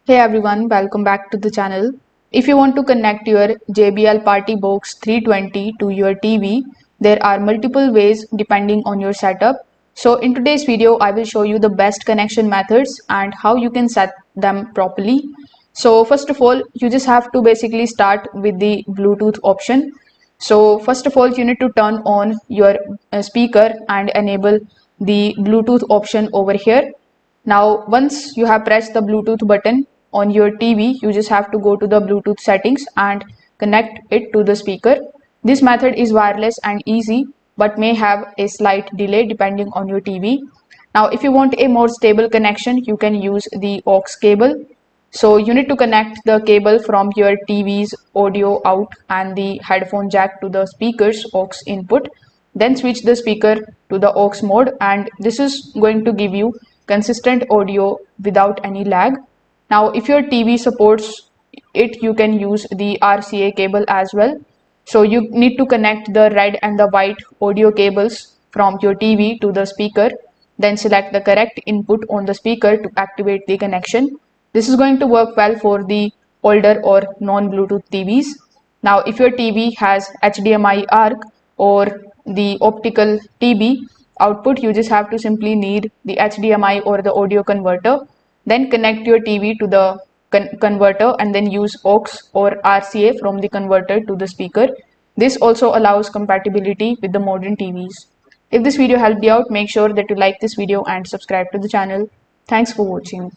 Hey everyone, welcome back to the channel. If you want to connect your JBL PartyBox 320 to your TV, there are multiple ways depending on your setup. So in today's video, I will show you the best connection methods and how you can set them properly. So first of all, you just have to basically start with the Bluetooth option. So first of all, you need to turn on your speaker and enable the Bluetooth option over here. Now, once you have pressed the Bluetooth button on your TV, you just have to go to the Bluetooth settings and connect it to the speaker. This method is wireless and easy, but may have a slight delay depending on your TV. Now, if you want a more stable connection, you can use the AUX cable. So you need to connect the cable from your TV's audio out and the headphone jack to the speaker's AUX input. Then switch the speaker to the AUX mode, and this is going to give you consistent audio without any lag. Now, if your TV supports it, you can use the RCA cable as well. So you need to connect the red and the white audio cables from your TV to the speaker. Then select the correct input on the speaker to activate the connection. This is going to work well for the older or non-Bluetooth TVs. Now, if your TV has HDMI ARC or the optical TV output, you just have to simply need the HDMI or the audio converter. Then connect your TV to the converter and then use AUX or RCA from the converter to the speaker. This also allows compatibility with the modern TVs. If this video helped you out, make sure that you like this video and subscribe to the channel. Thanks for watching.